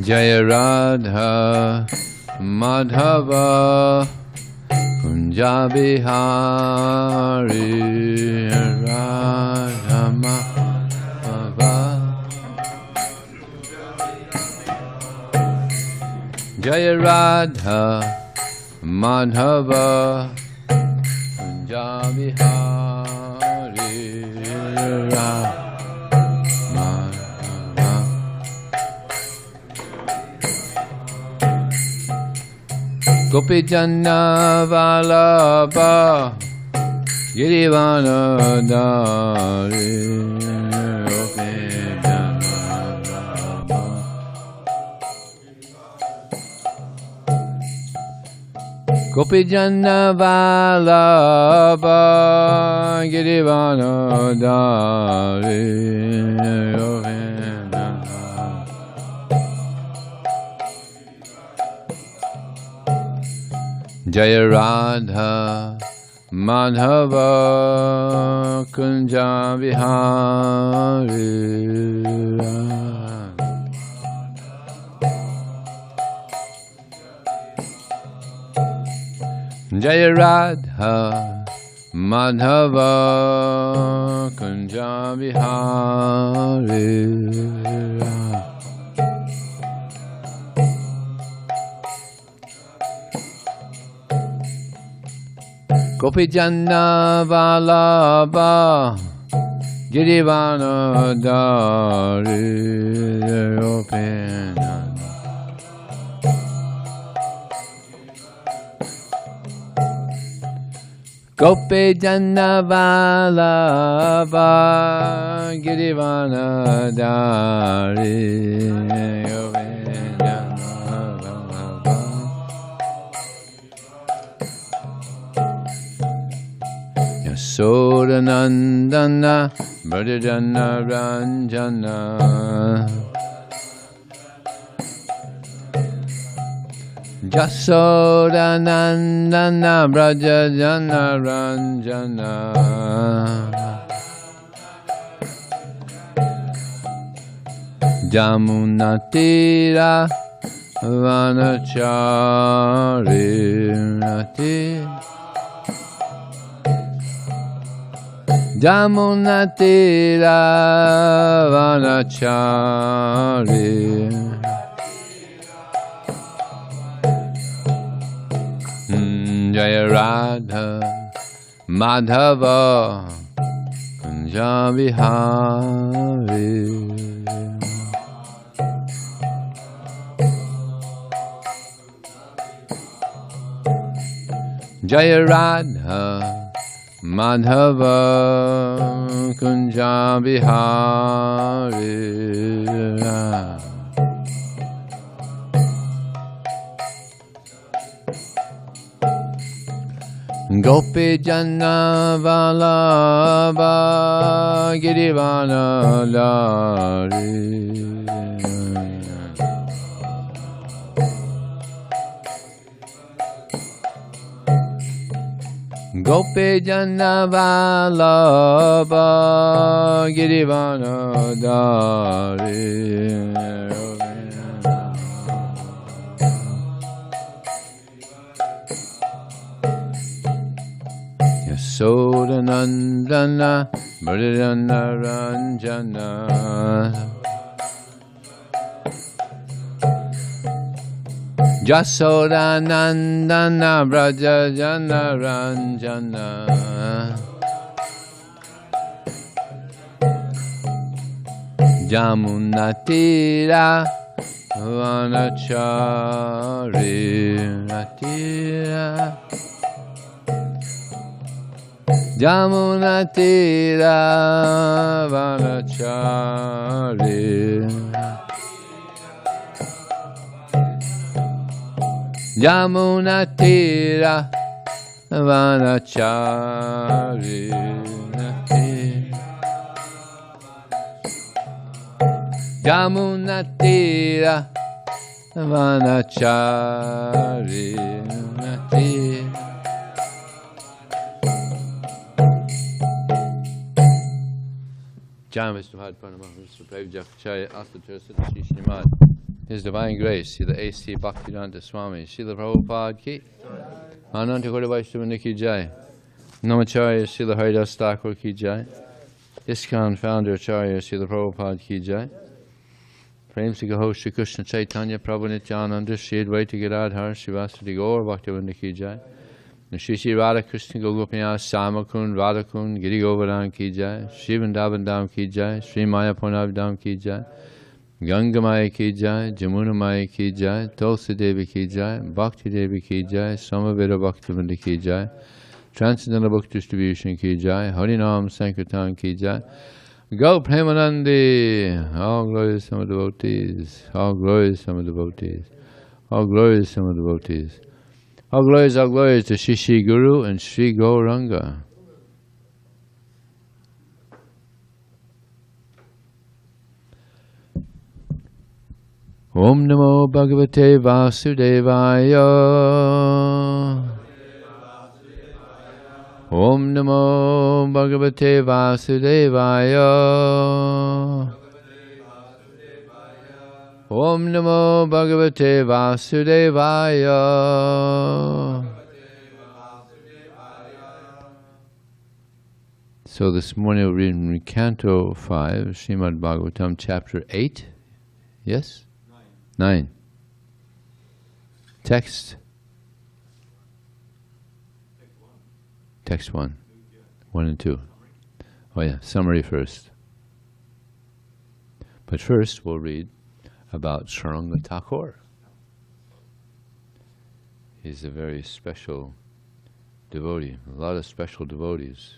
Jaya Radha Madhava Kunja Bihari Radha Madhava Jaya Radha Madhava Kunja Bihari Radha Gopi Janna Vallabha Girivana Dari Gopi Janna Vallabha Girivana Dari Jaya Radha Madhava Kunja Vihari Jaya Radha Madhava Kunja Vihari Gopi Janna Vallabha Girivana Dari Gopi Janna Vallabha Girivana Dari Sodanandana Bradajana Ranjana Jasodanandana Brajajana Ranjana Jamunatira Vanachari Jamunatira Vanachari Jaya Radha Madhava Kunja Vihari Jaya Radha Madhava Kunja Bihari Gopi Janna Vallabha Girivana Dari Gopi Janna Vallabha Girivana Dari Yasodanandana Bharadana Ranjana Jasodanandana Brajajana Ranjana Jamunatira Vanachari Natira Jamunatira Vanachari Jamunatira Vanachari Jamunatira Vanachari Jam Vishnu Had Pranamah Vishnu Prev Jaf Chaya Asta Chasat Shri Srimad His Divine Grace, Srila A.C. Bhaktivedanta Swami, Srila Prabhupada ki, Ananta Kota Vaishnava ki jai, Namacharya Srila Haridas Thakur ki jai, ISKCON Founder Acharya Srila Prabhupada ki jai, Prem Sigaho Shri Krishna Chaitanya Prabhu Nityananda Shri Advaita Gadadhar Srivasati Gaur Bhaktivinoda ki jai, Shri Shri Radha Krishna Gopinath Samakun Radhakun Giri Govardhan ki jai, Shri Vrindavan Dham ki jai, Shri Maya Purnav Dham ki jai, Ganga Maya ki jai, Jamuna Maya ki jai, Tulsi Devi ki jai, Bhakti Devi ki jai, Samaveda Bhaktivinoda ki jai, Transcendental Book Distribution ki jai, Harinam Sankirtan ki jai, Go Premanandi, all glories some devotees, all glories some devotees, all glories some devotees, all glories to Shri Shri Guru and Shri Gauranga. Om Namo Bhagavate Vasudevaya. Om Namo Bhagavate Vasudevaya. Om Namo Bhagavate Vasudevaya. So this morning we're reading Canto 5, Srimad Bhagavatam, Chapter 8. Yes? 9. Text. Text 1. 1 and 2. Oh yeah, summary first. But first we'll read about Saranga Thakur. He's a very special devotee, a lot of special devotees.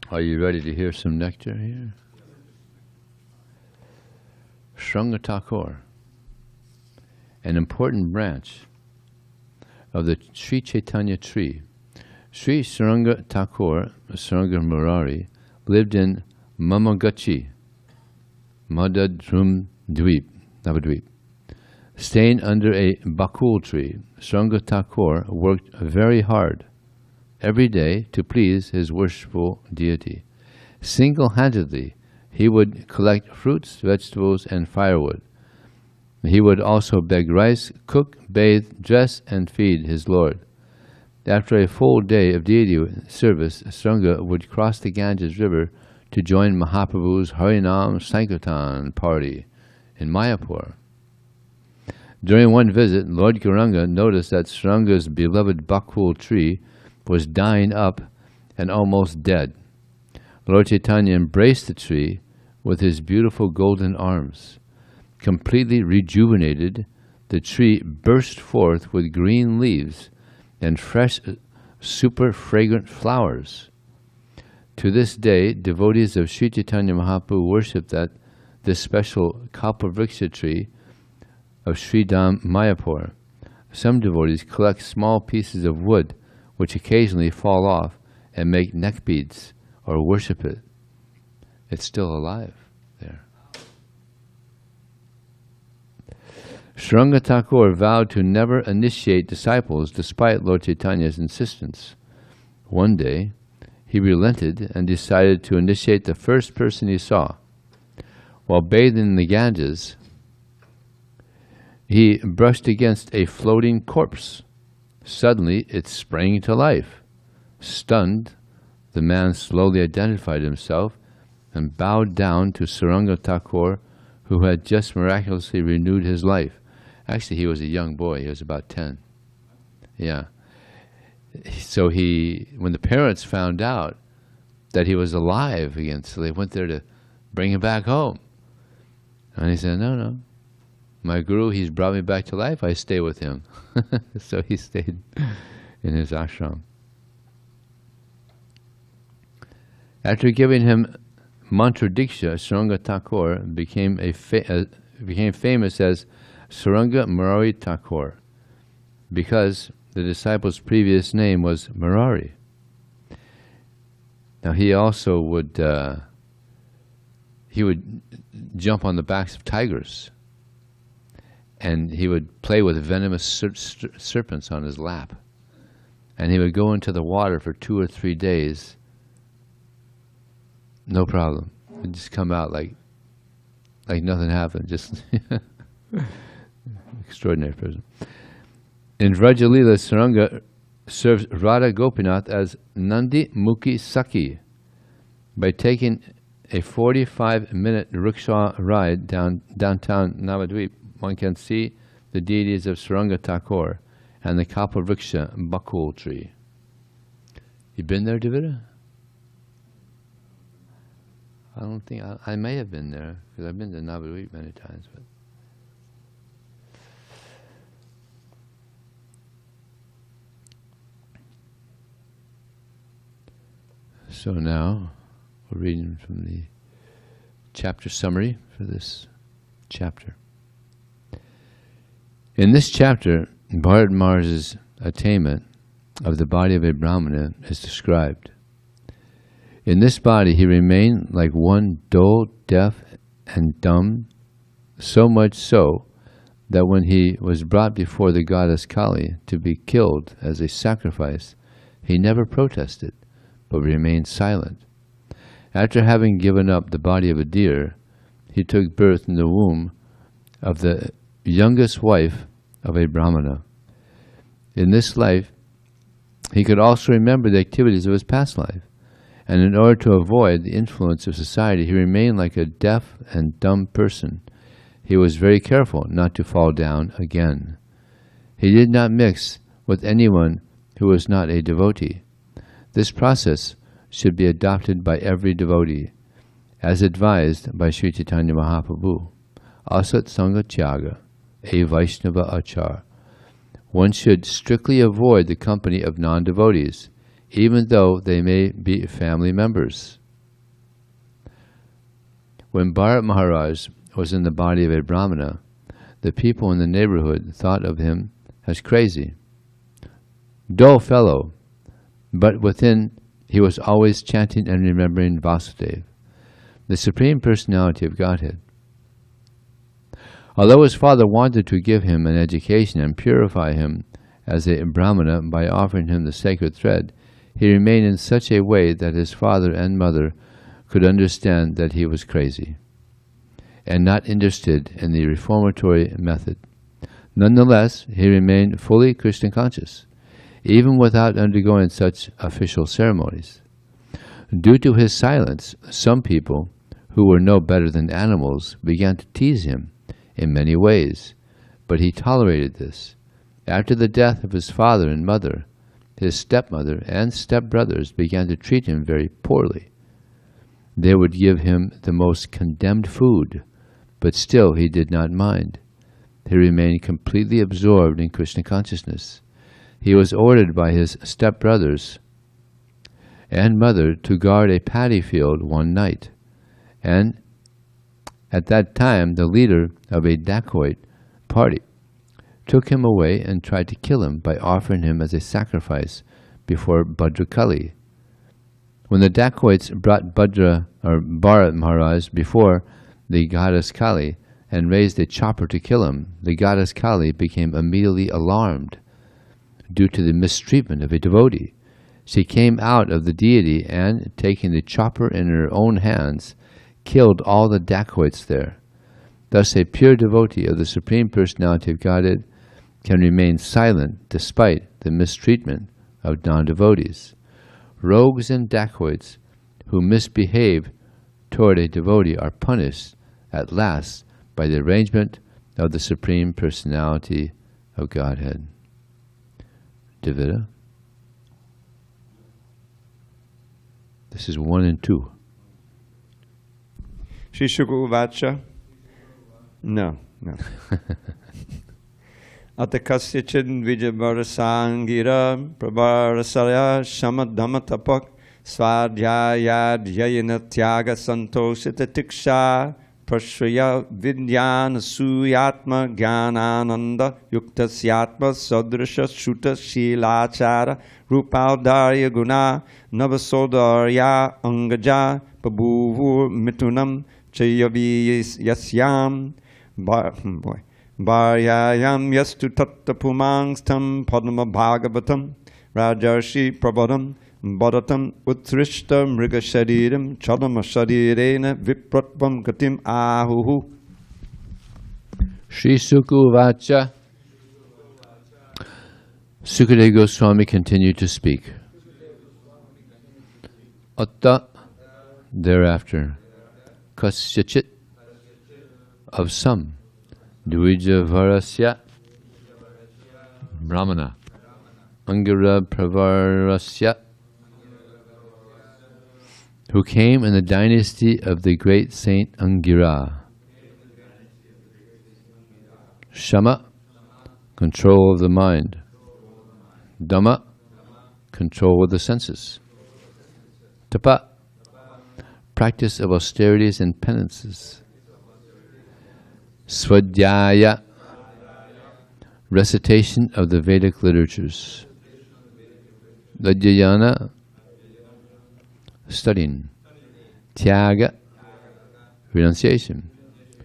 Are you ready to hear some nectar here? Saranga Thakur, an important branch of the Sri Chaitanya tree. Sri Saranga Thakur, Saranga Murari, lived in Mamagachi, Madadrum Dweep, Navadweep. Staying under a bakul tree, Saranga Thakur worked very hard every day to please his worshipful deity. Single-handedly, he would collect fruits, vegetables, and firewood. He would also beg rice, cook, bathe, dress, and feed his Lord. After a full day of deity service, Saranga would cross the Ganges River to join Mahaprabhu's Harinam Sankirtan party in Mayapur. During one visit, Lord Gauranga noticed that Saranga's beloved bakul tree was dying up and almost dead. Lord Chaitanya embraced the tree with his beautiful golden arms. Completely rejuvenated, the tree burst forth with green leaves and fresh, super fragrant flowers. To this day, devotees of Sri Chaitanya Mahaprabhu worship this special Kalpavriksha tree of Sri Dham Mayapur. Some devotees collect small pieces of wood which occasionally fall off and make neck beads or worship it. It's still alive there. Saranga Thakur vowed to never initiate disciples despite Lord Chaitanya's insistence. One day, he relented and decided to initiate the first person he saw. While bathing in the Ganges, he brushed against a floating corpse. Suddenly, it sprang to life. Stunned, the man slowly identified himself and bowed down to Saranga Thakur, who had just miraculously renewed his life. Actually, he was a young boy. He was about 10. Yeah. So when the parents found out that he was alive again, so they went there to bring him back home. And he said, no. My guru, he's brought me back to life. I stay with him. So he stayed in his ashram. After giving him mantra diksha, Saranga Thakur became famous as Saranga Murari Thakura because the disciple's previous name was Murari. Now he also would jump on the backs of tigers. And he would play with venomous serpents on his lap. And he would go into the water for 2 or 3 days no problem. It just come out like nothing happened. Just extraordinary person. In Vraja-lila, Saranga serves Radha Gopinath as Nandi Mukhi Sakhi by taking a 45-minute rickshaw ride downtown Navadvip. One can see the deities of Saranga Thakur and the Kalpavriksha Bakul tree. You been there, Devotee? I don't think I may have been there because I've been to Navadvip many times. But so now we're reading from the chapter summary for this chapter. In this chapter, Bharata Maharaja's attainment of the body of a Brahmana is described. In this body he remained like one dull, deaf, and dumb, so much so that when he was brought before the goddess Kali to be killed as a sacrifice, he never protested, but remained silent. After having given up the body of a deer, he took birth in the womb of the youngest wife of a Brahmana. In this life, he could also remember the activities of his past life, and in order to avoid the influence of society, he remained like a deaf and dumb person. He was very careful not to fall down again. He did not mix with anyone who was not a devotee. This process should be adopted by every devotee, as advised by Sri Chaitanya Mahaprabhu. Asat Sangha Tyaga, a Vaishnava Acharya. One should strictly avoid the company of non-devotees, even though they may be family members. When Bharata Maharaja was in the body of a Brahmana, the people in the neighborhood thought of him as crazy. Dull fellow, but within he was always chanting and remembering Vasudeva, the Supreme Personality of Godhead. Although his father wanted to give him an education and purify him as a Brahmana by offering him the sacred thread, he remained in such a way that his father and mother could understand that he was crazy and not interested in the reformatory method. Nonetheless, he remained fully Krishna conscious, even without undergoing such official ceremonies. Due to his silence, some people, who were no better than animals, began to tease him in many ways, but he tolerated this. After the death of his father and mother, his stepmother and stepbrothers began to treat him very poorly. They would give him the most condemned food, but still he did not mind. He remained completely absorbed in Krishna consciousness. He was ordered by his stepbrothers and mother to guard a paddy field one night, and at that time the leader of a dacoit party took him away and tried to kill him by offering him as a sacrifice before Bhadrakali. When the dacoits brought Bharata Maharaja before the goddess Kali and raised a chopper to kill him, the goddess Kali became immediately alarmed due to the mistreatment of a devotee. She came out of the deity and, taking the chopper in her own hands, killed all the dacoits there. Thus a pure devotee of the Supreme Personality of Godhead can remain silent despite the mistreatment of non-devotees. Rogues and dacoits who misbehave toward a devotee are punished at last by the arrangement of the Supreme Personality of Godhead. Devotee. This is 1 and 2. Shri Shukla Vacha? No. Atakasya chidn vijabarasangira prabharasalya shamadhamatapak svadhyayadhyayana tyaga santosita tiksha prashraya vidyana suyatma gyanananda yuktasyatma sadrisha shuta shilachara rupaudarya guna navasodarya angaja pabhuvur mitunam chayavi yasyam Bharyayam yastu tatta pumangstam padma bhagavatam rajarshi prabodam Bharatam utrishta mriga shariram chadama sharirena vipratvam gatim ahuhu. Sri Sukuvacha. Sukadeva Goswami continued to speak. Atta, thereafter, kasyachit, of some, Dvijavarasya, Brahmana, Angira Pravarasya, who came in the dynasty of the great saint Angira. Shama, control of the mind. Dhamma, control of the senses. Tapa, practice of austerities and penances. Svadhyaya, recitation of the Vedic literatures. Adhyayana, studying. Tyaga, renunciation.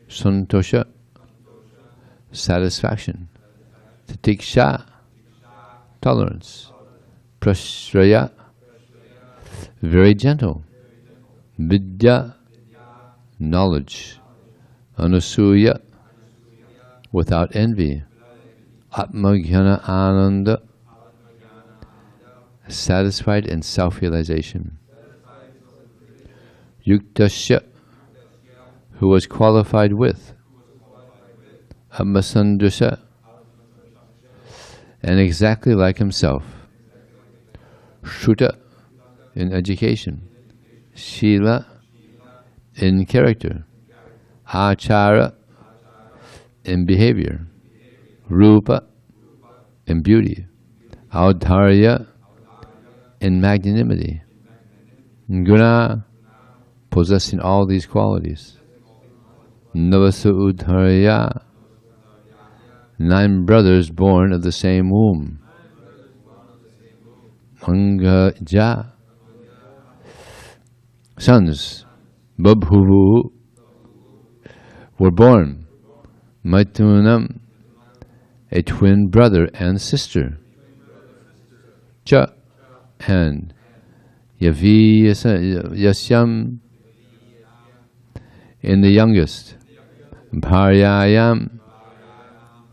Santosha, satisfaction. Titiksha, tolerance. Prashraya, very gentle. Vidya, knowledge. Anasuya, without envy. Atmagyana ananda, satisfied in self-realization. Yuktasya, who was qualified with. Atmasandasya, and exactly like himself. Shruta, in education. Shila, in character. Acharya, in behavior. Rupa, in beauty. Audharya, in magnanimity. Guna, possessing all these qualities. Navasa Udharya, 9 brothers born of the same womb. Angaja, sons. Babhuvu, were born. Maitunam, a twin brother and sister. Cha, and Yavyasam, in the youngest. Bharyayam,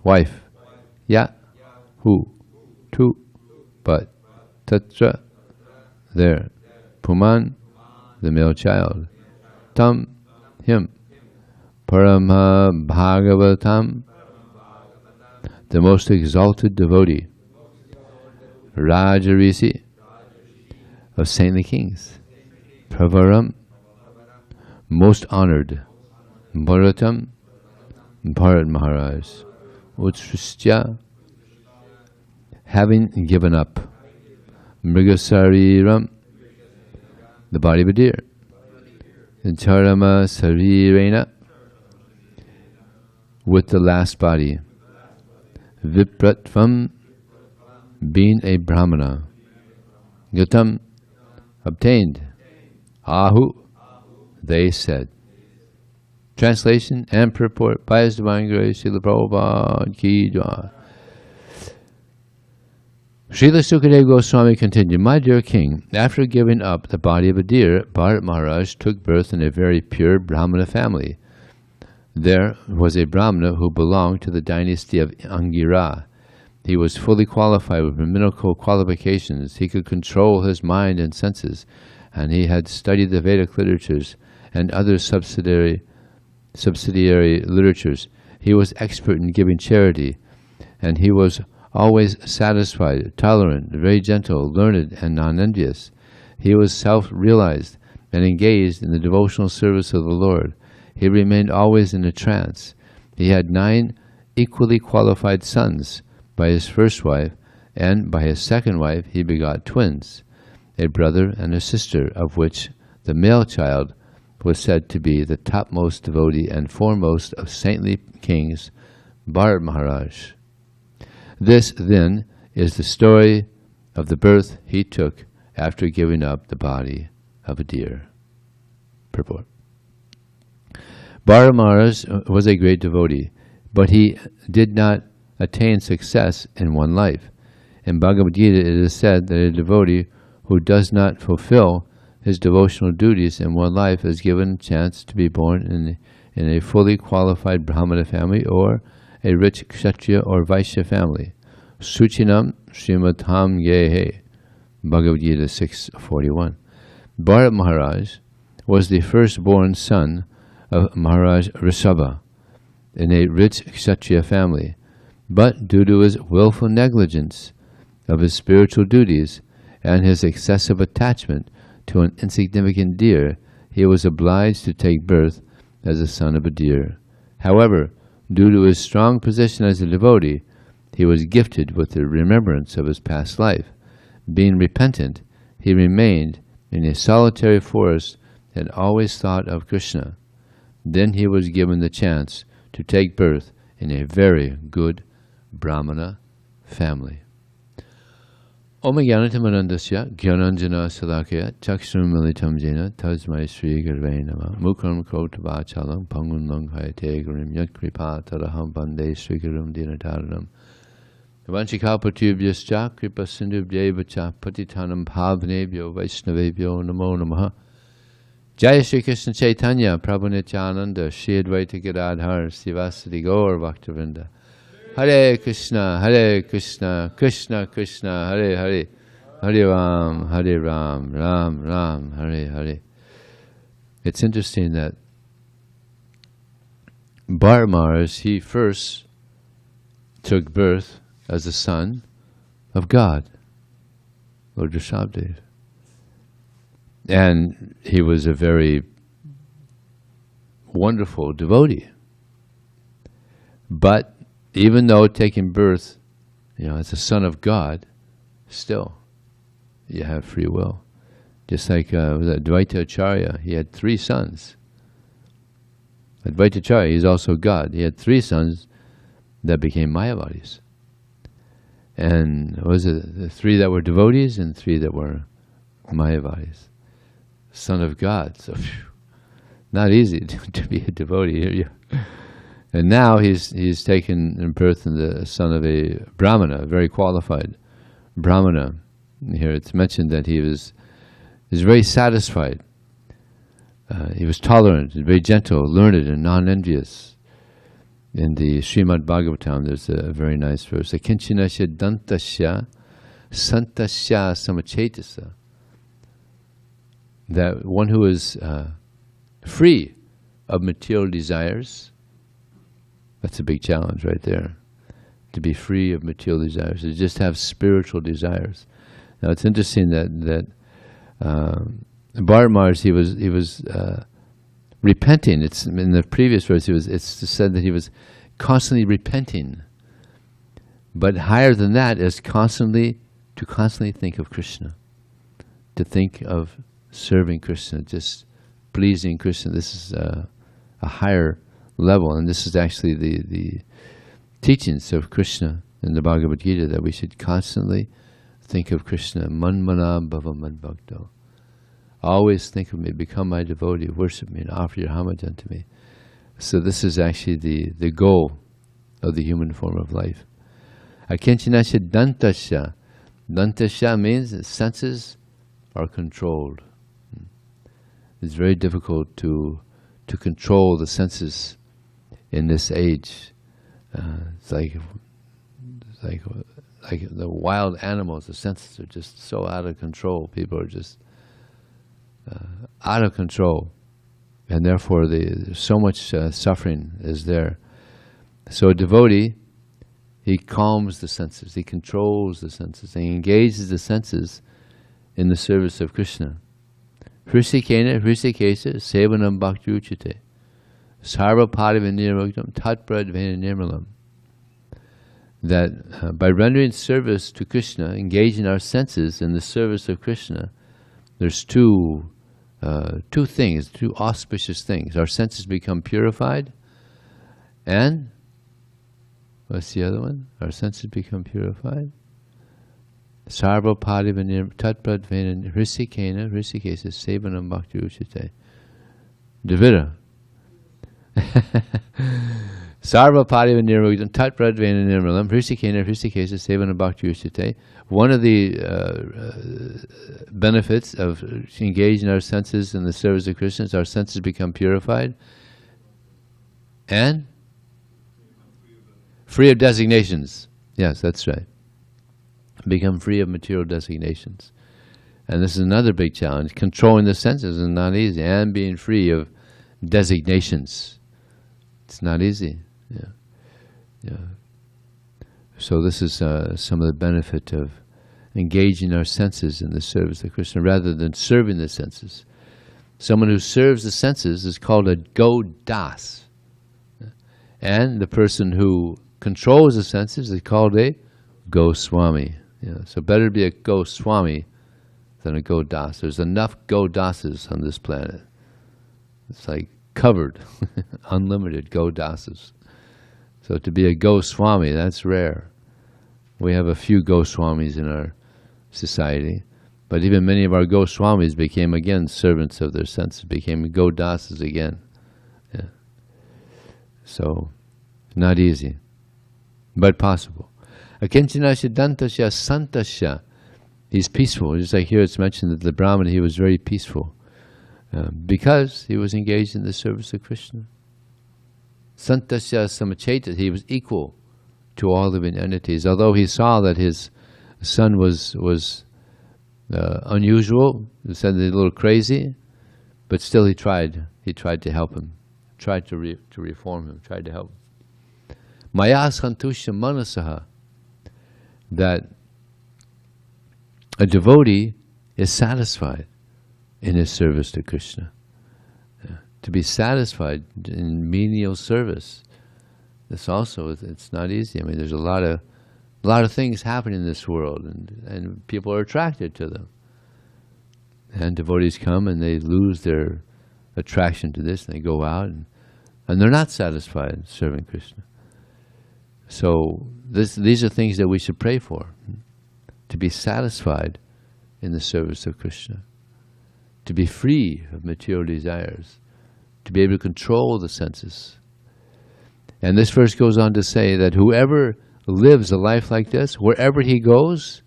wife. Ya, who, two, but. Tatra, there. Puman, the male child. Tam, him. Parama Bhagavatam, the most exalted devotee. Rajarisi, of saintly kings. Pravaram, most honored. Bharatam, Bharata Maharaja. Utristya, having given up. Mrigasariram, the body of a deer. Charama sarirena, with the last body. Vipratvam, being a brahmana. Gatam, obtained. Ahu, they said. Translation and purport by His Divine Grace, Srila Prabhupada Ki Jai. Srila Sukadeva Goswami continued, my dear king, after giving up the body of a deer, Bharata Maharaja took birth in a very pure Brahmana family. There was a Brahmana who belonged to the dynasty of Angira. He was fully qualified with brahminical qualifications. He could control his mind and senses, and he had studied the Vedic literatures and other subsidiary literatures. He was expert in giving charity, and he was always satisfied, tolerant, very gentle, learned, and non-envious. He was self-realized and engaged in the devotional service of the Lord. He remained always in a trance. He had 9 equally qualified sons by his first wife, and by his second wife he begot twins, a brother and a sister, of which the male child was said to be the topmost devotee and foremost of saintly kings, Bharata Maharaj. This, then, is the story of the birth he took after giving up the body of a deer. Purport. Bharata Maharaj was a great devotee, but he did not attain success in one life. In Bhagavad Gita it is said that a devotee who does not fulfill his devotional duties in one life is given a chance to be born in a fully qualified Brahmana family or a rich Kshatriya or Vaishya family. Suchinam Srimatam Yehe, Bhagavad Gita 6:41. Bharata Maharaj was the firstborn son of Maharaj Rishabha in a rich Kshatriya family, but due to his willful negligence of his spiritual duties and his excessive attachment to an insignificant deer, he was obliged to take birth as the son of a deer. However, due to his strong position as a devotee, he was gifted with the remembrance of his past life. Being repentant, he remained in a solitary forest and always thought of Krishna. Then he was given the chance to take birth in a very good Brahmana family. Om Jnanatamandasya Jnananjana Salakaya Chakshram Militam Jena Tasmai Sri Gurve Nama Mukram Krotavachalam Pangun Langhayate Gurim Yat Kripa Taraham Bande Sri Gurum Dinataranam Vanchikapatubhyascha Kripa Sindhubhyevacha Patitanam Bhavnebhyo Vaishnavebhyo Namo Namaha. Jaya Shri Krishna Chaitanya Prabhu Nityananda Shri Advaita Gadadhar Sivasadi Gaur Bhaktivinoda. Hare Krishna, Krishna Krishna, Hare Hare, Hare Ram, Ram Ram, Hare Hare. It's interesting that Bharata Maharaj, he first took birth as the son of God, Lord Rishabdev. And he was a very wonderful devotee. But even though taking birth, as a son of God, still, you have free will. Just like Advaita Acharya, he had 3 sons. Advaita Acharya, he's also God. He had 3 sons that became Mayavadis. And was it the 3 that were devotees and 3 that were Mayavadis? Son of God. So, not easy to be a devotee. And now he's taken birth in the son of a Brahmana, a very qualified Brahmana. Here it's mentioned that he was very satisfied. He was tolerant, very gentle, learned, and non-envious. In the Srimad Bhagavatam, there's a very nice verse. Akinchinasya dantasya santasya samachetasa. That one who is free of material desires. That's a big challenge right there. To be free of material desires, to just have spiritual desires. Now it's interesting that Bharata Maharaj, he was repenting. It's in the previous verse. It's said that he was constantly repenting. But higher than that is constantly think of Krishna, to think of serving Krishna, just pleasing Krishna. This is a higher level, and this is actually the teachings of Krishna in the Bhagavad Gita, that we should constantly think of Krishna. Manmana bhava madbhakto. Always think of me, become my devotee, worship me, and offer your homage unto me. So this is actually the goal of the human form of life. Akinchinasya dantasya. Dantasya means the senses are controlled. It's very difficult to control the senses in this age. It's like the wild animals. The senses are just so out of control. People are just out of control, and therefore there's so much suffering is there. So a devotee, he calms the senses, he controls the senses, and he engages the senses in the service of Krishna. Hrisikena hrisikesa sevanam bhakti uchite. Sarva parivinirmuktam tatpradvena nirmalam. That by rendering service to Krishna, engaging our senses in the service of Krishna, there's two things, 2 auspicious things. Our senses become purified, and what's the other one? Our senses become purified. Sarva parivinir tatpradvena hrisikena hrisikesa sevanam bhakti uchite. Devita. Sarva Pariva Nirmugdam Tat Pradvena Nirmalam Hrishikena Hrishikesa Sevana Bhakti Ushite. One of the benefits of engaging our senses in the service of Krishna is our senses become purified and free of designations. Yes, that's right. Become free of material designations. And this is another big challenge. Controlling the senses is not easy, and being free of designations. It's not easy. Yeah. So this is some of the benefit of engaging our senses in the service of Krishna rather than serving the senses. Someone who serves the senses is called a godas. And the person who controls the senses is called a Goswami. So better to be a Goswami than a Godas. There's enough Godasas on this planet. It's like covered, unlimited Godasas. So to be a Goswami, that's rare. We have a few Goswamis in our society, but even many of our Goswamis became again servants of their senses, became Godasas again. So, not easy, but possible. Akinchana Dantasya Santasya. He's peaceful. Just like here it's mentioned that the Brahmana, he was very peaceful because he was engaged in the service of Krishna. Santasya Samacheta, he was equal to all living entities. Although he saw that his son was unusual, he said a little crazy, but still he tried to help him, tried to reform him, tried to help him. Maya Santusha Manasaha, that a devotee is satisfied in his service to Krishna. To be satisfied in menial service, this also, it's not easy. I mean, there's a lot of things happening in this world, and people are attracted to them. And devotees come and they lose their attraction to this, and they go out, and they're not satisfied serving Krishna. So these are things that we should pray for, to be satisfied in the service of Krishna, to be free of material desires, to be able to control the senses. And this verse goes on to say that whoever lives a life like this, wherever he goes,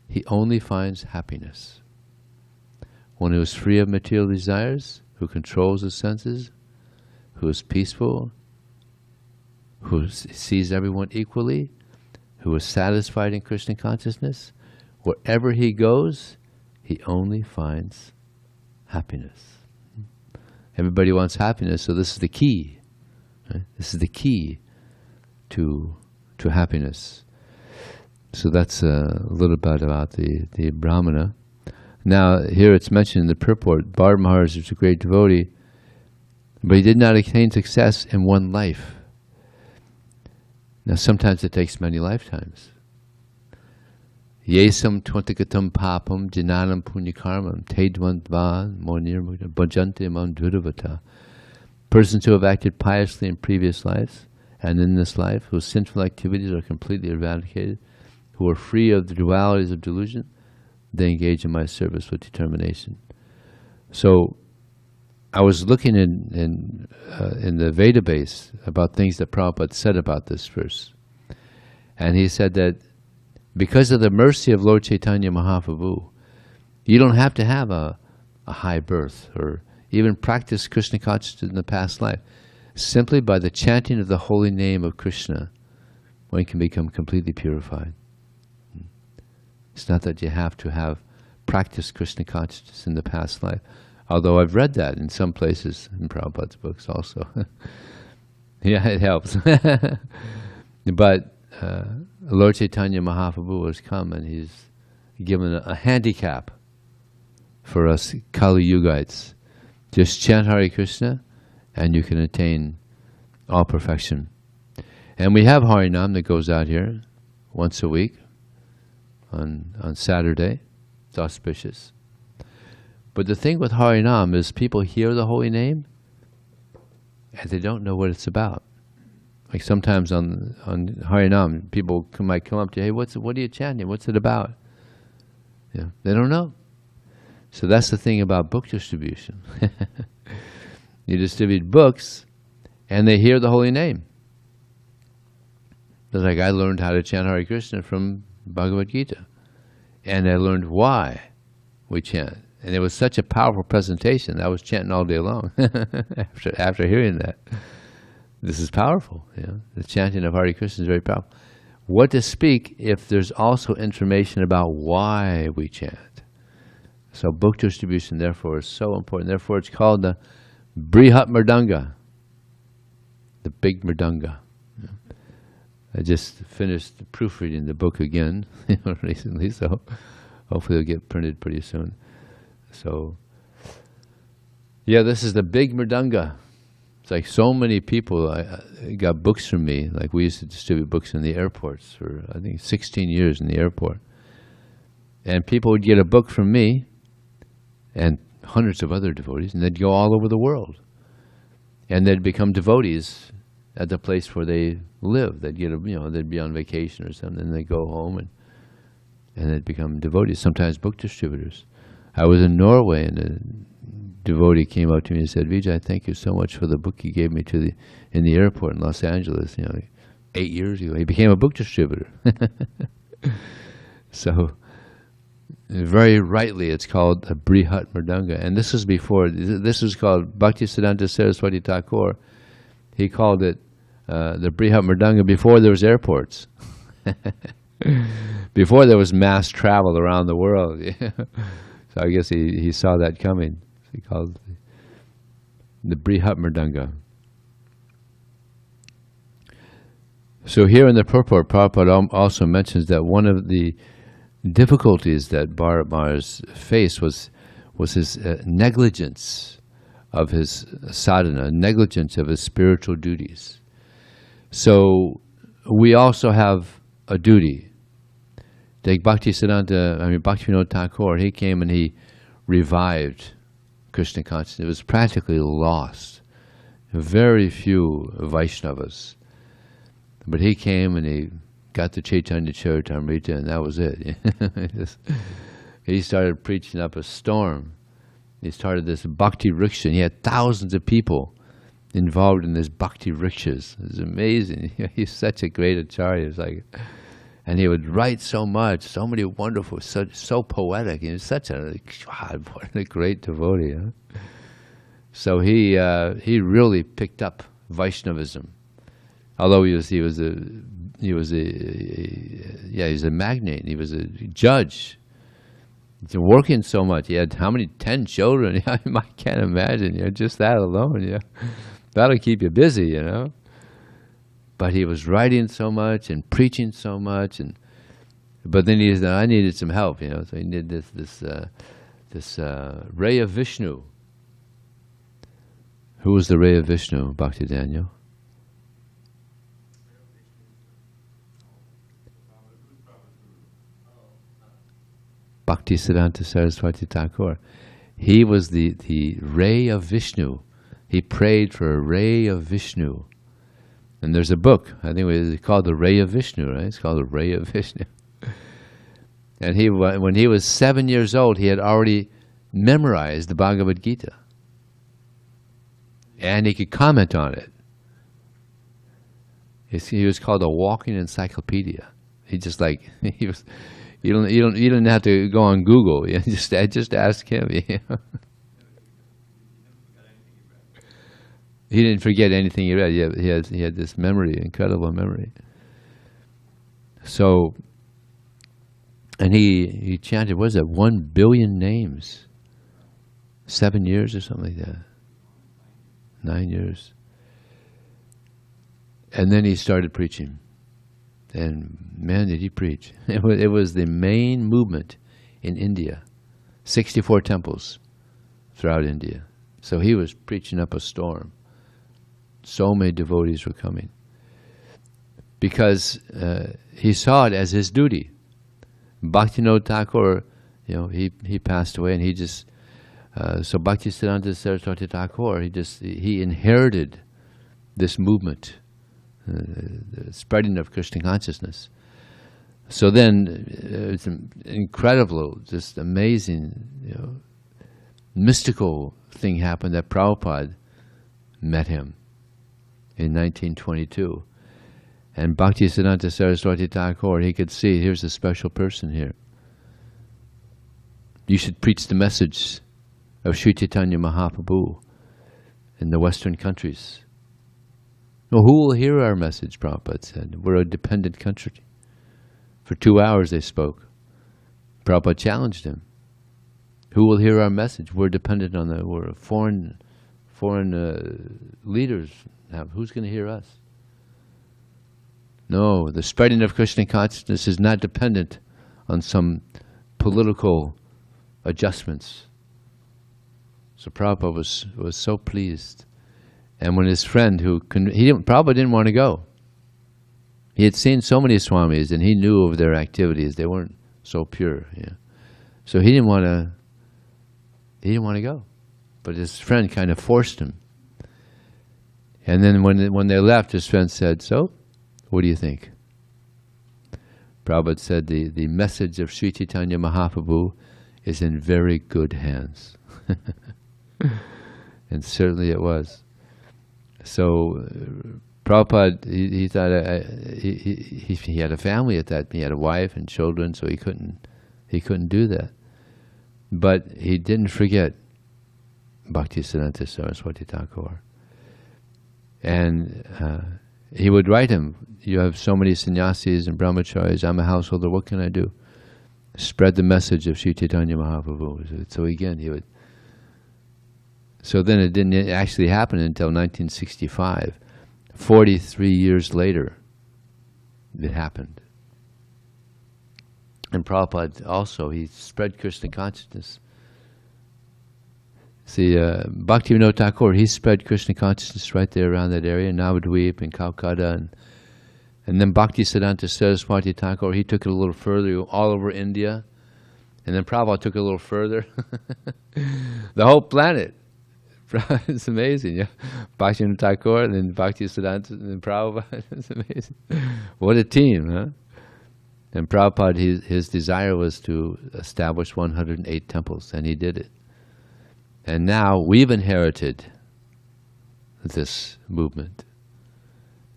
he only finds happiness. One who is free of material desires, who controls the senses, who is peaceful, who sees everyone equally, who is satisfied in Krishna consciousness, wherever he goes, he only finds happiness. Everybody wants happiness, so this is the key. Right? This is the key to happiness. So that's a little bit about the Brahmana. Now, here it's mentioned in the purport, Bharata Maharaja was a great devotee, but he did not attain success in one life. Now, sometimes it takes many lifetimes. Yesam twantikatam papam jananam punyakarmam tedvantvan monirmukta bhajante mam dhudavata. Persons who have acted piously in previous lives and in this life, whose sinful activities are completely eradicated, who are free of the dualities of delusion, they engage in my service with determination. So, I was looking in the Veda base about things that Prabhupada said about this verse. And he said that because of the mercy of Lord Chaitanya Mahaprabhu, you don't have to have a high birth or even practice Krishna consciousness in the past life. Simply by the chanting of the holy name of Krishna, one can become completely purified. It's not that you have to have practiced Krishna consciousness in the past life. Although I've read that in some places in Prabhupada's books also. Yeah, it helps. But Lord Chaitanya Mahaprabhu has come and he's given a handicap for us Kali Yugites. Just chant Hare Krishna and you can attain all perfection. And we have Harinam that goes out here once a week on Saturday. It's auspicious. But the thing with Harinam is people hear the holy name and they don't know what it's about. Like sometimes on Harinam, people might come up to you, hey, what are you chanting? What's it about? Yeah, they don't know. So that's the thing about book distribution. You distribute books and they hear the holy name. So it's like I learned how to chant Hare Krishna from Bhagavad Gita. And I learned why we chant. And it was such a powerful presentation. I was chanting all day long after hearing that. This is powerful. You know? The chanting of Hare Krishna is very powerful. What to speak if there's also information about why we chant? So book distribution, therefore, is so important. Therefore, it's called the Brihat Mridanga, the big Mridanga. I just finished proofreading the book again recently, so hopefully it'll get printed pretty soon. So, yeah, this is the big Mridanga. It's like so many people got books from me. Like we used to distribute books in the airports for, I think, 16 years in the airport. And people would get a book from me and hundreds of other devotees, and they'd go all over the world. And they'd become devotees at the place where they live. They'd get they'd be on vacation or something, and they'd go home and they'd become devotees, sometimes book distributors. I was in Norway, and a devotee came up to me and said, "Vijay, thank you so much for the book you gave me in the airport in Los Angeles, 8 years ago." He became a book distributor. So, very rightly, it's called a Brihat Mridanga. And this was before, this was called Bhaktisiddhanta Saraswati Thakur. He called it the Brihat Mridanga before there was airports. Before there was mass travel around the world. So I guess he saw that coming. So he called it the Brihat Mridanga. So here in the purport, Prabhupada also mentions that one of the difficulties that Bharata Maharaja faced was his negligence of his sadhana, negligence of his spiritual duties. So we also have a duty. Like Bhaktivinoda Thakur, he came and he revived Krishna consciousness. It was practically lost. Very few Vaishnavas. But he came and he got the Chaitanya Charitamrita, and that was it. He started preaching up a storm. He started this bhakti rickshaw. He had thousands of people involved in this bhakti rickshaws. It was amazing. He's such a great Acharya. And he would write so much, so many wonderful, so poetic. He was such what a great devotee. Huh? So he really picked up Vaishnavism. Although he was a magnate. He was a judge. He's working so much. He had how many? 10 children. I can't imagine. Just that alone. That'll keep you busy. But he was writing so much and preaching so much, but then he said, "I needed some help." So he did this ray of Vishnu. Who was the ray of Vishnu, Bhakti Daniel? Bhaktisiddhanta Saraswati Thakur. He was the ray of Vishnu. He prayed for a ray of Vishnu. And there's a book, I think it's called The Ray of Vishnu, right? It's called The Ray of Vishnu. And when he was 7 years old, he had already memorized the Bhagavad Gita. And he could comment on it. He was called a walking encyclopedia. You don't have to go on Google. Just ask him. He didn't forget anything he read. He had this memory, incredible memory. So, and he chanted, what is that, 1 billion names? 7 years or something like that. 9 years. And then he started preaching. And man, did he preach. It was the main movement in India. 64 temples throughout India. So he was preaching up a storm. So many devotees were coming. Because he saw it as his duty. Bhaktivinoda Thakur, he passed away, and he just, so Bhaktisiddhanta Saraswati Thakur, he inherited this movement, the spreading of Krishna consciousness. So then, it's an incredible, just amazing, mystical thing happened that Prabhupada met him in 1922. And Bhaktisiddhanta Saraswati Thakur, he could see, here's a special person here. You should preach the message of Sri Chaitanya Mahaprabhu in the Western countries. Well, who will hear our message, Prabhupada said. We're a dependent country. For 2 hours they spoke. Prabhupada challenged him. Who will hear our message? We're dependent on we're foreign leaders. Now, who's going to hear us? No, the spreading of Krishna consciousness is not dependent on some political adjustments. So Prabhupada was so pleased. And when his friend Prabhupada didn't want to go. He had seen so many swamis and he knew of their activities. They weren't so pure. Yeah. So he didn't want to go. But his friend kind of forced him. And then when they left, his friend said, so, what do you think? Prabhupada said, the message of Sri Chaitanya Mahaprabhu is in very good hands. And certainly it was. So Prabhupada, he thought he had a family at that. He had a wife and children, so he couldn't do that. But he didn't forget Bhaktisiddhanta Saraswati Thakur. And he would write him, you have so many sannyasis and brahmacharis, I'm a householder, what can I do? Spread the message of Sri Chaitanya Mahaprabhu. So again, he would. So then it didn't actually happen until 1965. 43 years later, it happened. And Prabhupada also, he spread Krishna consciousness. See, Bhaktivinoda Thakur, he spread Krishna consciousness right there around that area, Navadvip and Calcutta. And then Bhaktisiddhanta Saraswati Thakur, he took it a little further, all over India. And then Prabhupada took it a little further. The whole planet. It's amazing, yeah. Bhaktivinoda Thakur, and then Bhaktisiddhanta, and then Prabhupada. It's amazing. What a team, huh? And Prabhupada, his desire was to establish 108 temples, and he did it. And now we've inherited this movement,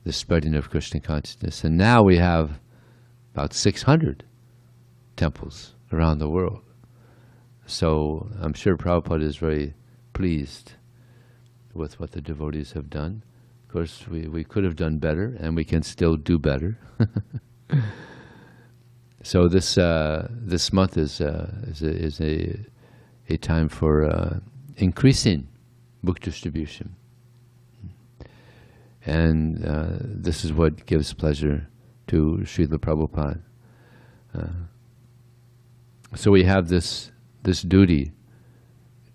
the spreading of Krishna consciousness. And now we have about 600 temples around the world. So I'm sure Prabhupada is very pleased with what the devotees have done. Of course, we could have done better, and we can still do better. So this month is a time for increasing book distribution, and this is what gives pleasure to Srila Prabhupada. So we have this duty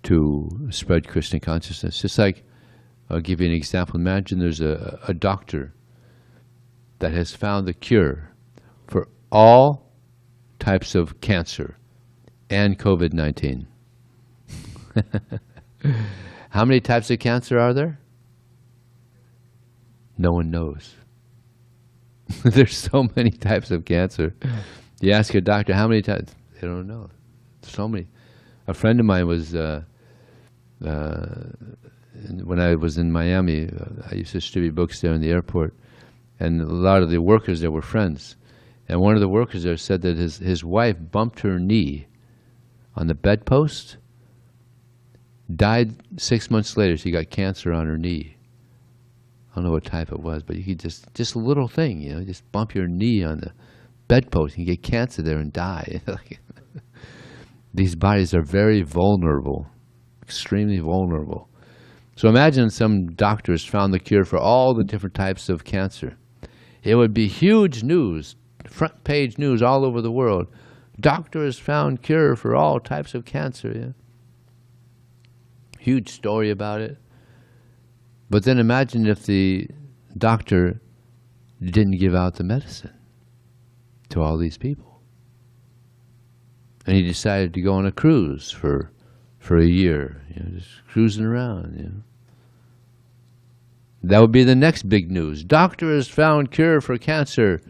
to spread Krishna consciousness. Just like, I'll give you an example. Imagine there's a doctor that has found the cure for all types of cancer and COVID-19. How many types of cancer are there? No one knows. There's so many types of cancer. You ask a doctor, how many types? They don't know. So many. A friend of mine was, when I was in Miami, I used to distribute books there in the airport, and a lot of the workers there were friends. And one of the workers there said that his wife bumped her knee on the bedpost, died 6 months later. She got cancer on her knee. I don't know what type it was, but you could just a little thing, you know, just bump your knee on the bedpost and you get cancer there and die. These bodies are very vulnerable, extremely vulnerable. So imagine some doctors found the cure for all the different types of cancer. It would be huge news, front page news all over the world. Doctors found cure for all types of cancer. Yeah? Huge story about it. But then imagine if the doctor didn't give out the medicine to all these people. And he decided to go on a cruise for a year, you know, just cruising around, you know. That would be the next big news. Doctor has found cure for cancer,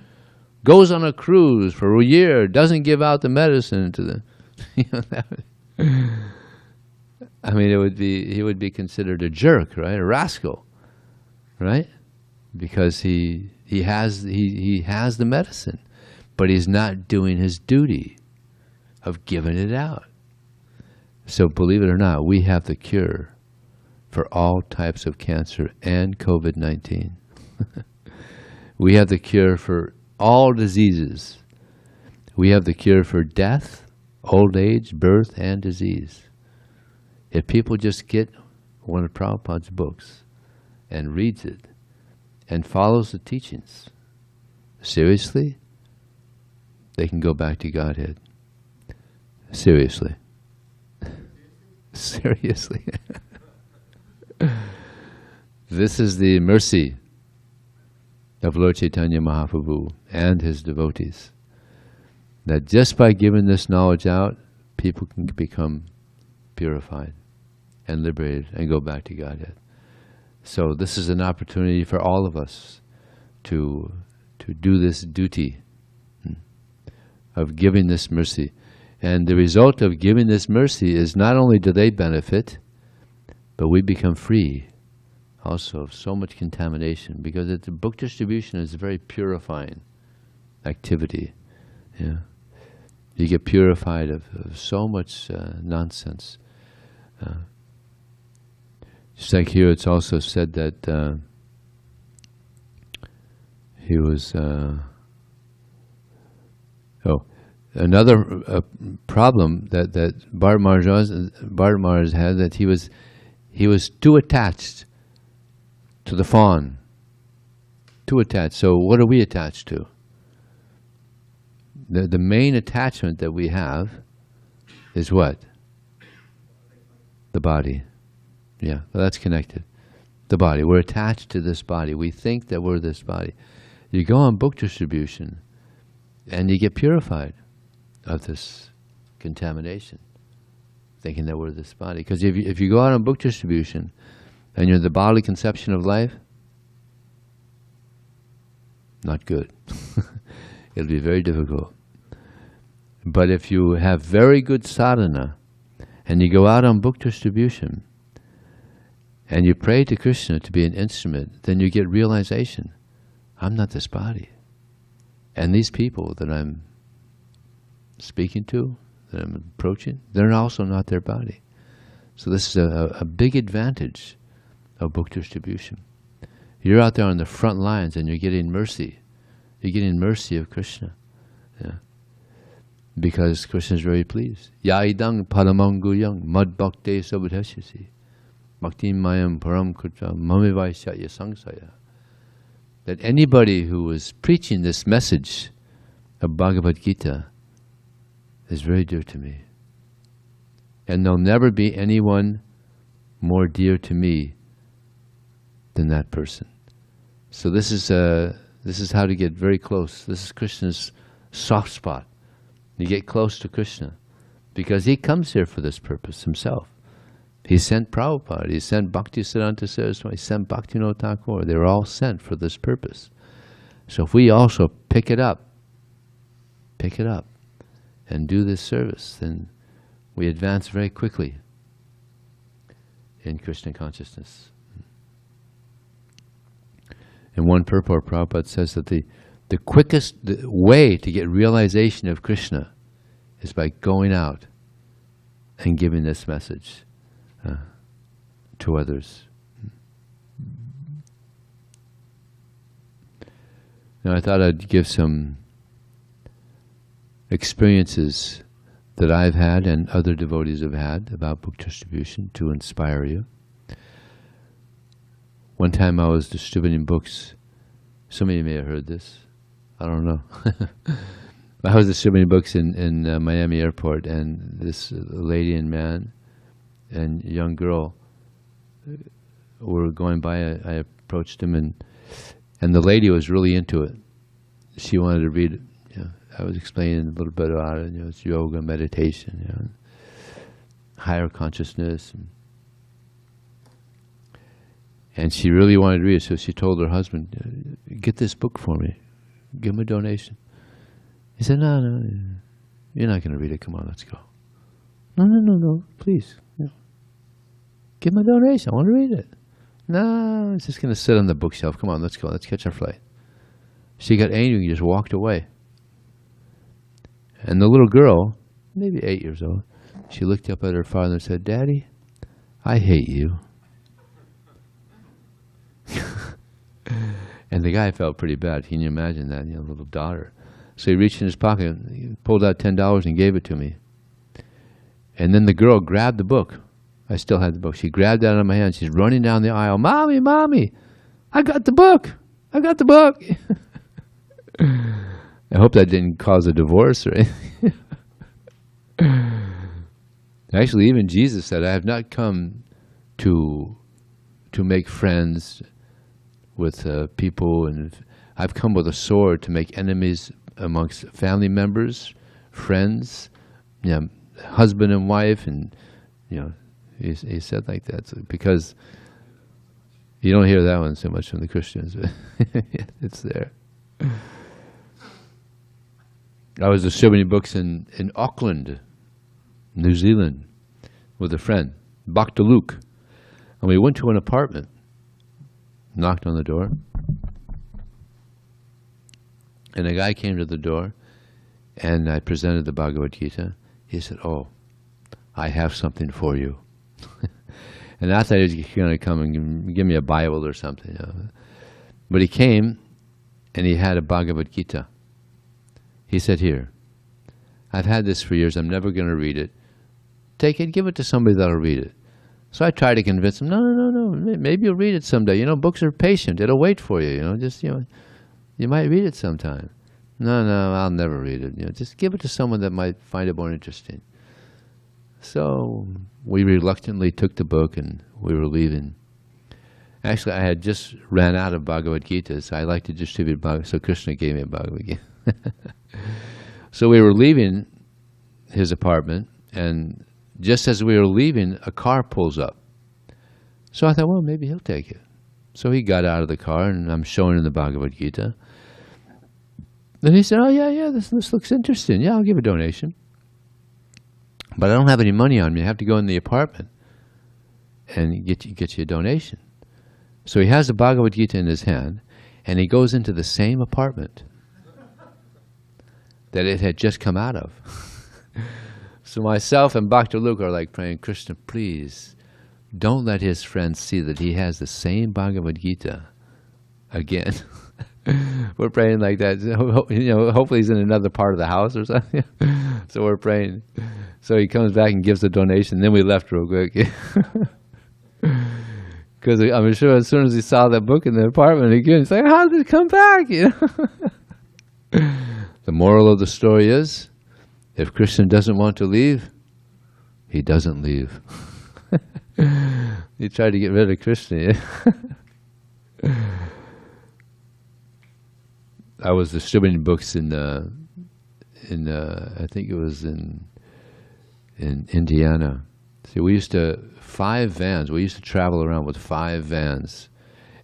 goes on a cruise for a year, doesn't give out the medicine to the, you know, I mean, he would be considered a jerk, right? A rascal, right? Because he He has the medicine, but he's not doing his duty of giving it out. So believe it or not, we have the cure for all types of cancer and COVID-19. We have the cure for all diseases. We have the cure for death, old age, birth, and disease. If people just get one of Prabhupada's books and reads it and follows the teachings seriously, they can go back to Godhead. Seriously. Seriously. This is the mercy of Lord Chaitanya Mahaprabhu and his devotees, that just by giving this knowledge out, people can become purified and liberated and go back to Godhead. So this is an opportunity for all of us to do this duty of giving this mercy. And the result of giving this mercy is not only do they benefit, but we become free also of so much contamination, because the book distribution is a very purifying activity. Yeah. You get purified of so much nonsense. Just like here, it's also said that he was... another problem that Bharata Maharaja had, that he was too attached to the fawn. Too attached. So what are we attached to? The main attachment that we have is what? The body. Yeah, well, that's connected. The body. We're attached to this body. We think that we're this body. You go on book distribution and you get purified of this contamination, thinking that we're this body. Because if you go out on book distribution and you're the bodily conception of life, not good. It'll be very difficult. But if you have very good sadhana and you go out on book distribution and you pray to Krishna to be an instrument, then you get realization, I'm not this body. And these people that I'm speaking to, that I'm approaching, they're also not their body. So this is a big advantage of book distribution. You're out there on the front lines and you're getting mercy. You're getting mercy of Krishna. Yeah. Because Krishna is very pleased. Yaidang paramanguyang mad bhakte sabudhashyasi bhakti mayam param krita mamivaisya sangsaya. That anybody who is preaching this message of Bhagavad Gita is very dear to me. And there'll never be anyone more dear to me than that person. So this is how to get very close. This is Krishna's soft spot. You get close to Krishna because he comes here for this purpose himself. He sent Prabhupada, he sent Bhaktisiddhanta Saraswati, he sent Bhaktivinoda Thakur. They were all sent for this purpose. So if we also pick it up, and do this service, then we advance very quickly in Krishna consciousness. And one purport, Prabhupada says that the quickest way to get realization of Krishna is by going out and giving this message to others. Now I thought I'd give some experiences that I've had and other devotees have had about book distribution to inspire you. One time I was distributing books. Some of you may have heard this. I don't know. I was distributing books in Miami airport, and this lady and man and young girl were going by. I approached him, and the lady was really into it. She wanted to read it. I was explaining a little bit about it. It's yoga, meditation, higher consciousness. And she really wanted to read it, so she told her husband, get this book for me. Give him a donation. He said, no, you're not going to read it. Come on, let's go. No, please. Give him a donation. I want to read it. No, it's just going to sit on the bookshelf. Come on, let's go. Let's catch our flight. She got angry and just walked away. And the little girl, maybe 8 years old, she looked up at her father and said, "Daddy, I hate you." And the guy felt pretty bad. Can you imagine that, little daughter? So he reached in his pocket, he pulled out $10 and gave it to me. And then the girl grabbed the book. I still had the book. She grabbed it out of my hand. She's running down the aisle. "Mommy, Mommy, I got the book. I got the book." I hope that didn't cause a divorce or anything. Actually, even Jesus said, "I have not come to make friends with people, and I've come with a sword to make enemies amongst family members, friends, husband and wife," and he said like that because you don't hear that one so much from the Christians, but it's there. I was distributing books in Auckland, New Zealand, with a friend, Bhakti Luke, and we went to an apartment. Knocked on the door, and a guy came to the door, and I presented the Bhagavad Gita. He said, "Oh, I have something for you." And I thought he was going to come and give me a Bible or something. But he came, and he had a Bhagavad Gita. He said, "Here, I've had this for years. I'm never going to read it. Take it, give it to somebody that'll read it." So I tried to convince him, no, maybe you'll read it someday. Books are patient. It'll wait for you, you might read it sometime. No, I'll never read it. Just give it to someone that might find it more interesting. So we reluctantly took the book and we were leaving. Actually, I had just ran out of Bhagavad Gita, so I like to distribute Bhagavad, so Krishna gave me a Bhagavad Gita. So we were leaving his apartment, and just as we were leaving, a car pulls up. So I thought, well, maybe he'll take it. So he got out of the car, and I'm showing him the Bhagavad Gita. Then he said, "Oh, yeah, this looks interesting. Yeah, I'll give a donation. But I don't have any money on me. I have to go in the apartment and get you a donation." So he has the Bhagavad Gita in his hand, and he goes into the same apartment that it had just come out of. So myself and Bhakti Luke are like praying, "Krishna, please, don't let his friends see that he has the same Bhagavad Gita again." We're praying like that. Hopefully he's in another part of the house or something. So we're praying. So he comes back and gives a donation. Then we left real quick. Because I'm sure as soon as he saw that book in the apartment again, he's like, "How did it come back?" The moral of the story is, if Krishna doesn't want to leave, he doesn't leave. He tried to get rid of Krishna. I was distributing books in I think it was in Indiana. See, we used to 5 vans. We used to travel around with 5 vans,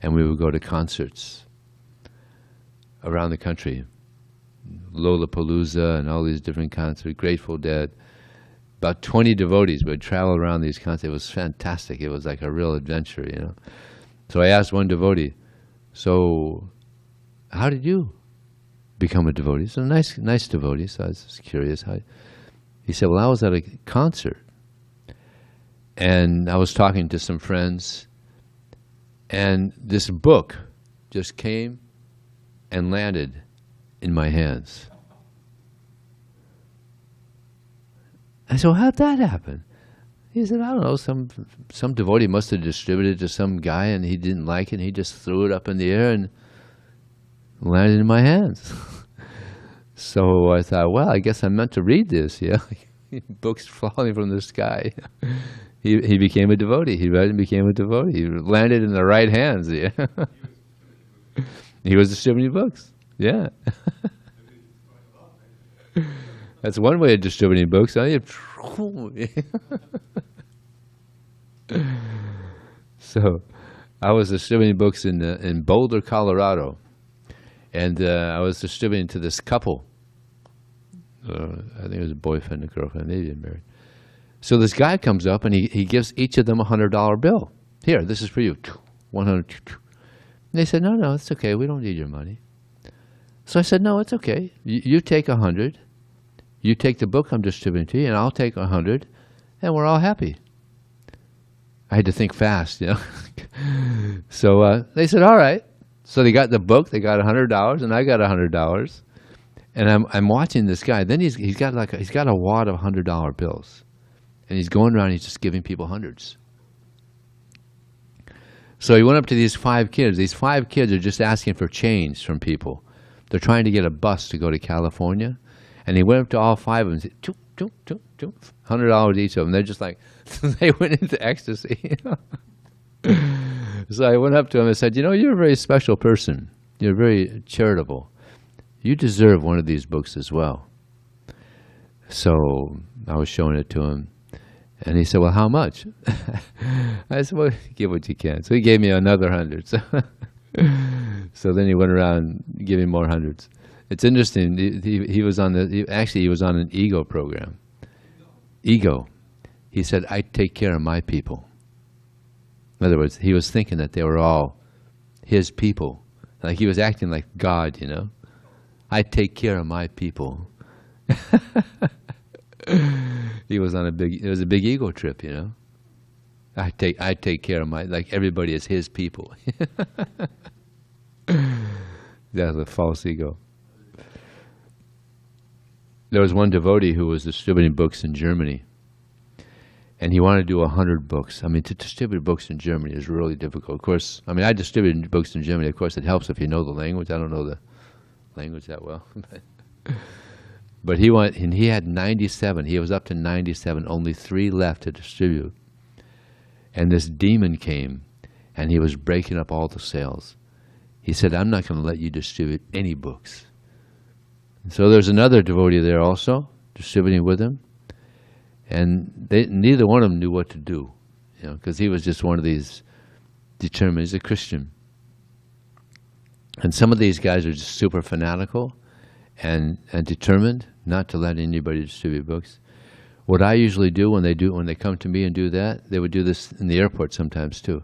and we would go to concerts around the country. Lollapalooza and all these different concerts, Grateful Dead. About 20 devotees would travel around these concerts. It was fantastic. It was like a real adventure, So I asked one devotee, "So how did you become a devotee?" So nice devotee, so I was curious. He said, "Well, I was at a concert, and I was talking to some friends, and this book just came and landed in my hands." I said, "Well, how'd that happen?" He said, "I don't know, some devotee must have distributed it to some guy, and he didn't like it, and he just threw it up in the air and landed in my hands." So I thought, well, I guess I'm meant to read this, Books falling from the sky. He became a devotee. He read and became a devotee. He landed in the right hands, He was distributing books, yeah. That's one way of distributing books. So I was distributing books in Boulder, Colorado. And I was distributing to this couple. I think it was a boyfriend and girlfriend. They didn't marry. So this guy comes up and he gives each of them a $100 bill. "Here, this is for you. 100. And they said, no, it's okay. We don't need your money." So I said, no, it's okay. You take 100. You take the book I'm distributing to you, and I'll take 100, and we're all happy. I had to think fast, you know. So they said, all right. So they got the book. They got $100, and I got $100. And I'm watching this guy. Then he's got a wad of $100 bills, and he's going around. He's just giving people hundreds. So he went up to these 5 kids. These 5 kids are just asking for change from people. They're trying to get a bus to go to California. And he went up to all 5 of them and said, choo, choo, choo, choo, $100 each of them. They're just like, they went into ecstasy. You know? So I went up to him and said, you know, you're a very special person. You're very charitable. You deserve one of these books as well. So I was showing it to him. And he said, well, how much? I said, well, give what you can. So he gave me another 100. So then he went around giving more hundreds. It's interesting. He was on he was on an ego program. Ego. He said, I take care of my people. In other words, he was thinking that they were all his people. Like he was acting like God, you know. I take care of my people. He was on it was a big ego trip, you know. I take care of like everybody is his people. That's a false ego. There was one devotee who was distributing books in Germany, and he wanted to do 100 books. I mean, to distribute books in Germany is really difficult. Of course, I mean, I distributed books in Germany. Of course, it helps if you know the language. I don't know the language that well. But he had 97. He was up to 97, only 3 left to distribute. And this demon came, and he was breaking up all the sales. He said, I'm not going to let you distribute any books. So there's another devotee there also, distributing with him. And neither one of them knew what to do, you know, because he was just one of these determined. He's a Christian. And some of these guys are just super fanatical and determined not to let anybody distribute books. What I usually do when they come to me and do that, they would do this in the airport sometimes too.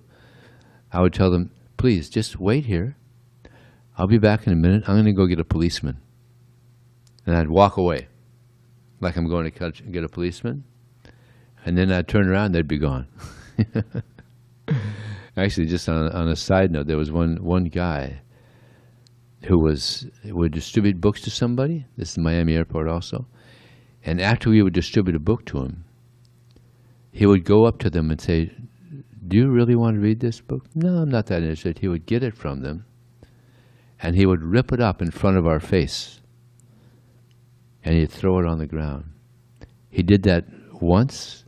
I would tell them, please, just wait here. I'll be back in a minute. I'm going to go get a policeman. And I'd walk away like I'm going to get a policeman. And then I'd turn around, they'd be gone. Actually, just on a side note, there was one guy who would distribute books to somebody. This is Miami Airport also. And after we would distribute a book to him, he would go up to them and say, do you really want to read this book? No, I'm not that interested. He would get it from them, and he would rip it up in front of our face, and he'd throw it on the ground. He did that once,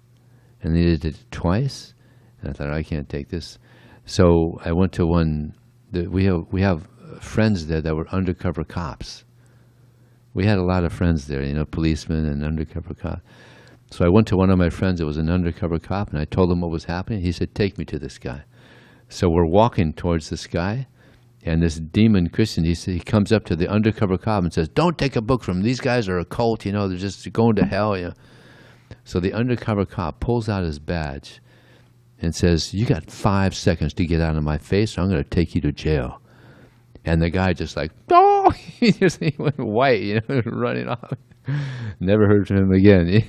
and he did it twice, and I thought, I can't take this. So I went to we have friends there that were undercover cops. We had a lot of friends there, you know, policemen and undercover cops. So I went to one of my friends that was an undercover cop, and I told him what was happening. He said, take me to this guy. So we're walking towards this guy, and this demon Christian, he comes up to the undercover cop and says, don't take a book from them. These guys are a cult, you know, they're just going to hell. You know. So the undercover cop pulls out his badge and says, you got 5 seconds to get out of my face, or I'm going to take you to jail. And the guy just like, oh, he went white, you know, running off. Never heard from him again.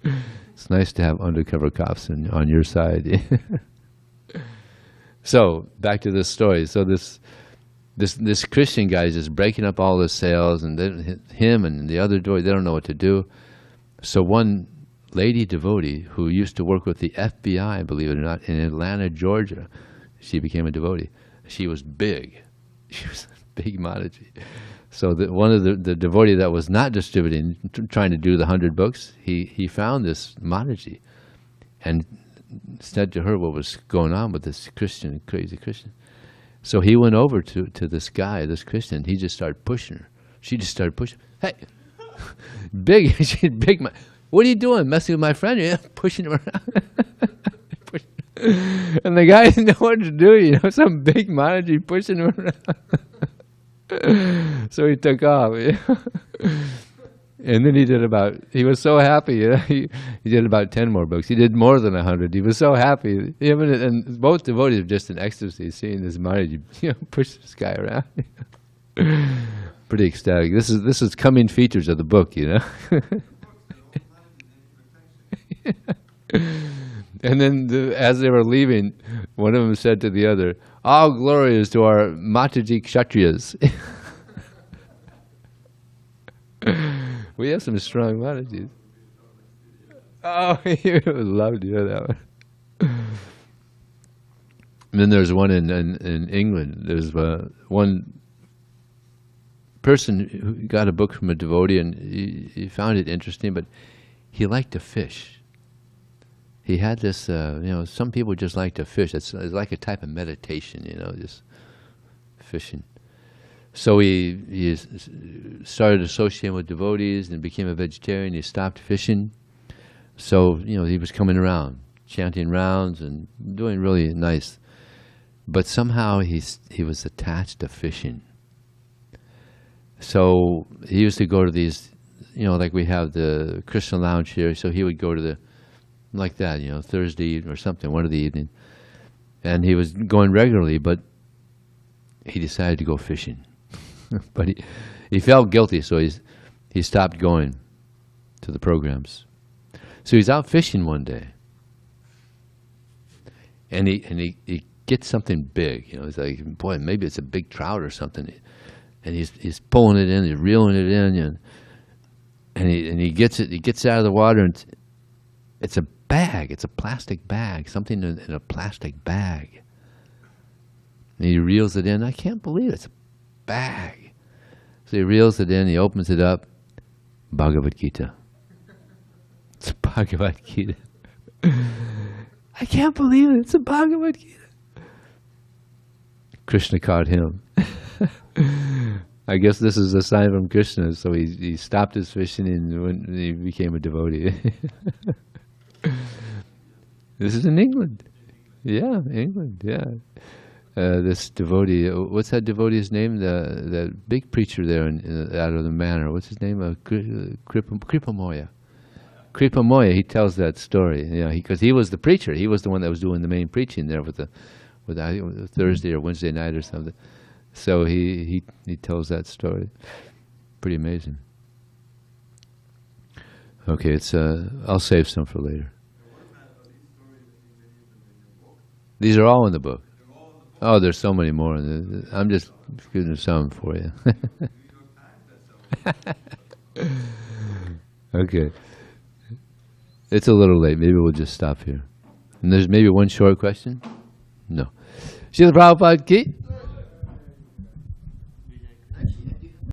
It's nice to have undercover cops on your side. So back to this story. So this Christian guy is just breaking up all the sales, and then him and the other devotee, they don't know what to do. So one lady devotee who used to work with the FBI, believe it or not, in Atlanta, Georgia, she became a devotee. She was big. She was a big Mataji. So one of the devotee that was not distributing, trying to do the 100 books, he found this Mataji and said to her what was going on with this Christian, crazy Christian. So he went over to this guy, this Christian. He just started pushing her. She just started pushing. Hey, big, she's big. What are you doing? Messing with my friend? Yeah, pushing him around. And the guy didn't know what to do, you know, some big Mataji pushing him around. So he took off. You know? And then he was so happy, you know, he did about 10 more books. He did more than 100. He was so happy. And both devotees were just in ecstasy seeing this Mataji, you know, push this guy around. Pretty ecstatic. This is coming features of the book, you know. And then as they were leaving, one of them said to the other, "All glory is to our Mataji Kshatriyas." We have some strong Matajis. Oh, you would love to hear that one. And then there's one in England. There's one person who got a book from a devotee, and he found it interesting, but he liked to fish. He had this, some people just like to fish. It's like a type of meditation, just fishing. So he started associating with devotees and became a vegetarian. He stopped fishing. So, he was coming around, chanting rounds and doing really nice. But somehow he was attached to fishing. So he used to go to these, like we have the Krishna lounge here. So he would go to like that, Thursday or something, one of the evening. And he was going regularly, but he decided to go fishing. But he felt guilty, so he stopped going to the programs. So he's out fishing one day, and he gets something big. He's like, boy, maybe it's a big trout or something. And he's pulling it in, he's reeling it in, and he gets it. He gets out of the water, and it's a bag. It's a plastic bag, something in a plastic bag. And he reels it in. I can't believe it's a bag. So he reels it in. He opens it up. Bhagavad Gita. It's a Bhagavad Gita. I can't believe it. It's a Bhagavad Gita. Krishna caught him. I guess this is a sign from Krishna. So he stopped his fishing and he became a devotee. This is in England. Yeah, England, yeah. This devotee, what's that devotee's name? That big preacher there out of the manor. What's his name? Kripamoya. Kripamoya, he tells that story. Because he was the preacher. He was the one that was doing the main preaching there with I think it was Thursday or Wednesday night or something. So he tells that story. Pretty amazing. Okay, I'll save some for later. These are all in the book. Oh, there's so many more. I'm just giving some for you. Okay. It's a little late. Maybe we'll just stop here. And there's maybe one short question? No. Srila Prabhupada Ki?